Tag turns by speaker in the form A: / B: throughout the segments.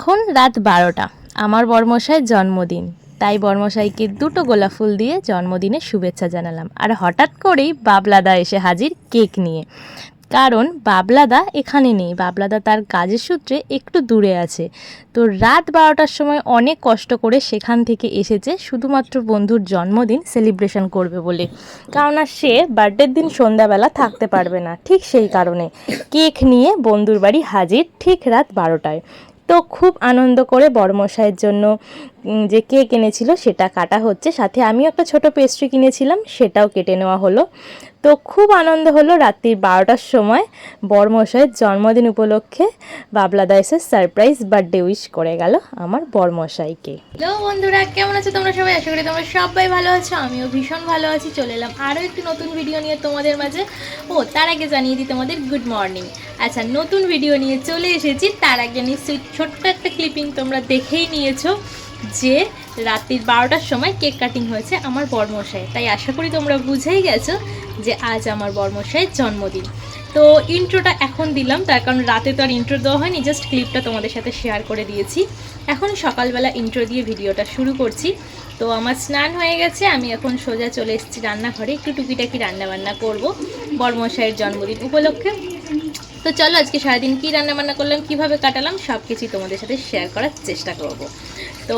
A: এখন রাত 12টা, আমার বরমশাইয়ের জন্মদিন, তাই বরমশাইকে দুটো গোলাপ ফুল দিয়ে জন্মদিনের শুভেচ্ছা জানালাম। আর হঠাৎ করেই বাবলাদা এসে হাজির কেক নিয়ে, কারণ বাবলাদা এখানে নেই, বাবলাদা তার কাজের সূত্রে একটু দূরে আছে। তো রাত 12টার সময় অনেক কষ্ট করে সেখান থেকে এসেছে শুধুমাত্র বন্ধুর জন্মদিন সেলিব্রেশন করবে বলে, কারণ আর সে বার্থডের দিন সন্ধ্যাবেলা থাকতে পারবে না, ঠিক সেই কারণে কেক নিয়ে বন্ধুর বাড়ি হাজির ঠিক রাত 12টায়। তো খুব আনন্দ করে বড়মশাইয়ের জন্য যে কেক এনেছিল সেটা কাটা হচ্ছে, সাথে আমিও একটা ছোট পেস্ট্রি কিনেছিলাম সেটাও কেটে নেওয়া হলো। তো খুব আনন্দ হলো। রাত্রি 12টার সময় বড়মশাইয়ের জন্মদিন উপলক্ষে বাবলাদা এসে সারপ্রাইজ বার্থডে উইশ করে গেল আমার বড়মশাইকে। হ্যালো বন্ধুরা, কেমন আছো তোমরা সবাই? আশা করি তোমরা সবাই ভালো আছো, আমিও ভীষণ ভালো আছি। চলে এলাম আরও একটি নতুন ভিডিও নিয়ে তোমাদের মাঝে। তার আগে জানিয়ে দিই তোমাদের গুড মর্নিং। আচ্ছা, নতুন ভিডিও নিয়ে চলে এসেছি। তার আগে নিশ্চয়ই ছোট্ট একটা ক্লিপিং তোমরা দেখেই নিয়েছো যে রাত্রির 12টার সময় কেক কাটিং হয়েছে আমার বড়মশাই, তাই আশা করি তোমরা বুঝেই গেছো যে আজ আমার বড়মশাইয়ের জন্মদিন। তো ইন্ট্রোটা এখন দিলাম, তার কারণ রাতে তো আর ইন্ট্রো দেওয়া হয়নি, জাস্ট ক্লিপটা তোমাদের সাথে শেয়ার করে দিয়েছি। এখন সকালবেলা ইন্ট্রো দিয়ে ভিডিওটা শুরু করছি। তো আমার স্নান হয়ে গেছে, আমি এখন সোজা চলে এসেছি রান্নাঘরে, একটু টুকিটাকি রান্নাবান্না করব বড়মশাইয়ের জন্মদিন উপলক্ষে। তো চলো আজকে সারাদিন কী রান্নাবান্না করলাম, কীভাবে কাটালাম, সব কিছুই তোমাদের সাথে শেয়ার করার চেষ্টা করব। তো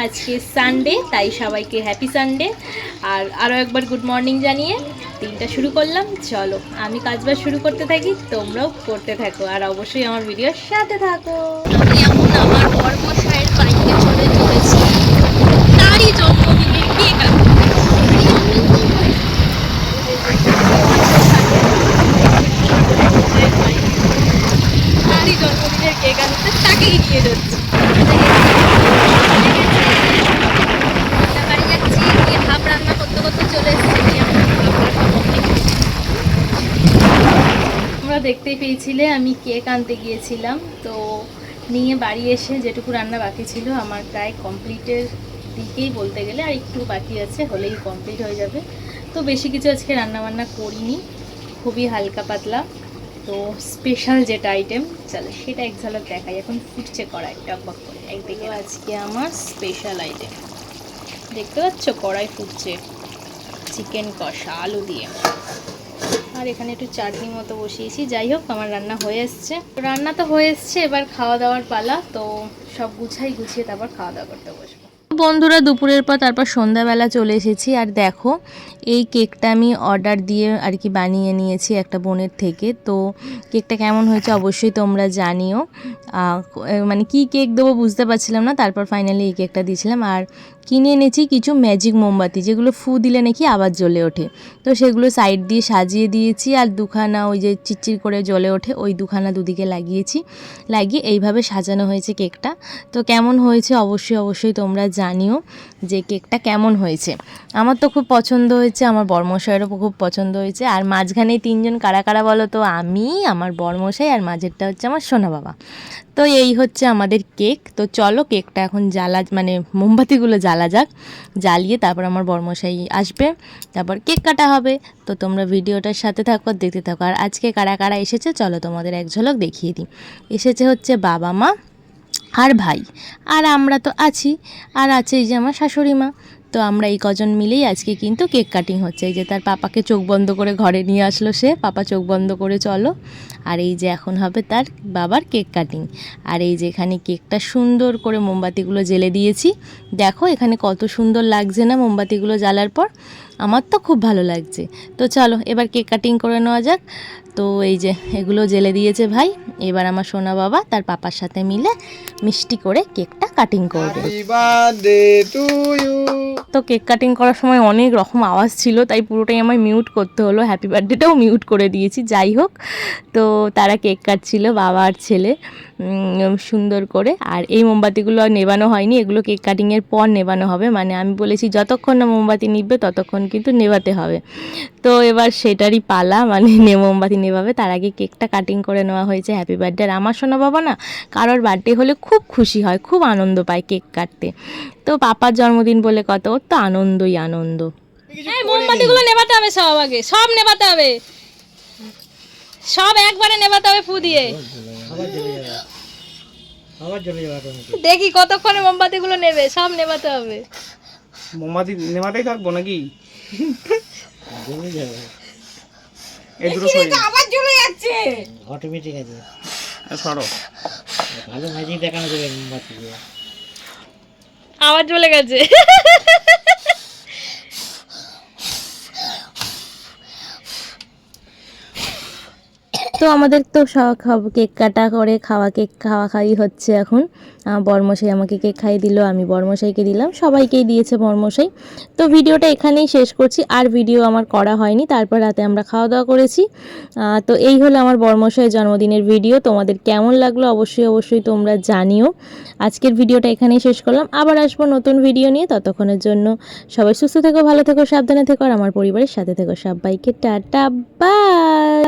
A: আজকে সানডে, তাই সবাইকে হ্যাপি সানডে। আর আরও একবার গুড মর্নিং জানিয়ে দিনটা শুরু করলাম। চলো আমি কাজবাজ শুরু করতে থাকি, তোমরাও করতে থাকো, আর অবশ্যই আমার ভিডিওর সাথে থাকো। আমি এখন আমার বড়মশাইয়ের বাড়িতে চলে চলেছি, তারই জন্মদিনের কেক জন্মদিনের কেক আনতে তাকেই নিয়ে যাচ্ছি। বাড়ি যাচ্ছি, গিয়ে ভাত রান্না করতে করতে চলে এসেছি। তোমরা দেখতেই পেয়েছিলে আমি কেক আনতে গিয়েছিলাম, তো নিয়ে বাড়ি এসে যেটুকু রান্না বাকি ছিল আমার প্রায় কমপ্লিটের দিকেই বলতে গেলে, আর একটু বাকি আছে, হলেই কমপ্লিট হয়ে যাবে। তো বেশি কিছু আজকে রান্নাবান্না করিনি, খুবই হালকা পাতলা। তো স্পেশাল যেটা আইটেম, চলো সেটা এক ঝলক দেখাই। এখন ফুটছে কড়াই টকবক করে, একদিকে আজকে আমার স্পেশাল আইটেম দেখতে পাচ্ছ, কড়াই ফুটছে চিকেন কষা আলু দিয়ে, আর এখানে একটু চাটনি মতো বসিয়েছি। যাই হোক, আমার রান্না হয়ে এসছে, রান্না তো হয়ে এসছে, এবার খাওয়া দাওয়ার পালা। তো সব গুছিয়ে তারপর খাওয়া দাওয়া করতে বসবো। বন্ধুরা, দুপুরের পর তারপর সন্ধ্যাবেলা চলে এসেছি। আর দেখো, এই কেকটা আমি অর্ডার দিয়ে আর কি বানিয়ে নিয়েছি একটা বোনের থেকে। তো কেকটা কেমন হয়েছে অবশ্যই তোমরা জানিও। মানে কি কেক দেবো বুঝতে পারছিলাম না, তারপর ফাইনালি এই কেকটা দিয়েছিলাম। আর কিনে এনেছি কিছু ম্যাজিক মোমবাতি, যেগুলো ফু দিলে নাকি আবার জ্বলে ওঠে। তো সেগুলো সাইড দিয়ে সাজিয়ে দিয়েছি, আর দুখানা ওই যে চিরচির করে জ্বলে ওঠে ওই দুখানা দুদিকে লাগিয়েছি। লাগিয়ে এইভাবে সাজানো হয়েছে কেকটা। তো কেমন হয়েছে অবশ্যই তোমরা জানিও যে কেকটা কেমন হয়েছে। আমার তো খুব পছন্দ হয়েছে, আমার বড়মশাইয়েরও খুব পছন্দ হয়েছে। আর মাঝখানে তিনজন কারা কারা বলো তো? আমি, আমার বড়মশাই, আর মাঝেরটা হচ্ছে আমার সোনা বাবা। তো এই হচ্ছে আমাদের কেক। তো চলো কেকটা এখন মানে মোমবাতিগুলো জ্বালা যাক, জ্বালিয়ে তারপর আমার বড়মশাই আসবে, তারপর কেক কাটা হবে। তো তোমরা ভিডিওটার সাথে থাকো, দেখতে থাকো। আর আজকে কারা কারা এসেছে চলো তোমাদের এক ঝলক দেখিয়ে দিই। এসেছে হচ্ছে বাবা মা আর ভাই, আর আমরা তো আছি, আর আছে এই যে আমার শাশুড়ি মা। তো আমরা এই কজন মিলেই আজকে কিন্তু কেক কাটিং হচ্ছে। এই যে তার পাপাকে চোখ বন্ধ করে ঘরে নিয়ে আসলো সে, পাপা চোখ বন্ধ করে চলো। আর এই যে এখন হবে তার বাবার কেক কাটিং। আর এই যে এখানে কেকটা সুন্দর করে মোমবাতিগুলো জ্বেলে দিয়েছি, দেখো এখানে কত সুন্দর লাগছে না মোমবাতিগুলো জ্বালার পর? আমার তো খুব ভালো লাগছে। তো চলো এবার কেক কাটিং করে নেওয়া যাক। তো এই যে এগুলো জ্বেলে দিয়েছে ভাই, এবার আমার সোনা বাবা তার পাপার সাথে মিলে মিষ্টি করে কেকটা কাটিং করবে। তো কেক কাটিং করার সময় অনেক রকম আওয়াজ ছিল, তাই পুরোটাই আমায় মিউট করতে হলো, হ্যাপি বার্থডেটাও মিউট করে দিয়েছি। যাই হোক, তো তারা কেক কাটছিল বাবা আর ছেলে সুন্দর করে। আর এই মোমবাতিগুলো আর নেবানো হয়নি, এগুলো কেক কাটিংয়ের পর নেবানো হবে। মানে আমি বলেছি যতক্ষণ না মোমবাতি নিববে ততক্ষণ কিন্তু নেভাতে হবে। তো এবার সেটারই পালা, মানে মোমবাতি নেভাবে, তার আগে কেকটা কাটিং করে নেওয়া হয়েছে। Happy birthday. আর আমার সোনা বাবা না কারোর বার্থডে হলে খুব খুশি হয়, খুব আনন্দ পায় কেক কাটতে। তো পাপার জন্মদিন বলে কত, ওর তো আনন্দই আনন্দ। মোমবাতিগুলো নেভাতে হবে, সব আগে সব নেভাতে হবে, সব একবারে নেভাতে হবে ফু দিয়ে।
B: আবার জ্বলে যাবে অটোমেটিক।
A: দেখি কতক্ষণে মোমবাতিগুলো নেবে, সব নেভাতে হবে।
C: মোমবাতি নেভাতেই থাকবো নাকি?
B: জ্বলে যাবে
C: এই দুটো সরিয়ে
D: আবার জ্বলে যাচ্ছে।
B: অটোমেটিক আছে।
C: সরো।
B: ভালো ম্যাজিক দেখানো যাবে মোমবাতি দিয়ে।
A: আবার চলে গেছে। তো আমাদের তো সব কেক কাটা করে কেক খাওয়াই হচ্ছে এখন। বরমশাই আমাকে কেক খাইয়ে দিল, আমি বরমশাইকে দিলাম, সবাইকেই দিয়েছে বরমশাই। তো ভিডিওটা এখানেই শেষ করছি, আর ভিডিও আমার করা হয়নি। তারপর রাতে আমরা খাওয়া দাওয়া করেছি। তো এই হলো আমার বরমশাইয়ের জন্মদিনের ভিডিও। তোমাদের কেমন লাগলো অবশ্যই তোমরা জানিও। আজকের ভিডিওটা এখানেই শেষ করলাম, আবার আসবো নতুন ভিডিও নিয়ে। ততক্ষণের জন্য সবাই সুস্থ থেকো, ভালো থেকো, সাবধানে থেকো, আর আমার পরিবারের সাথে থেকো। সবাইকে টাটা, বাই।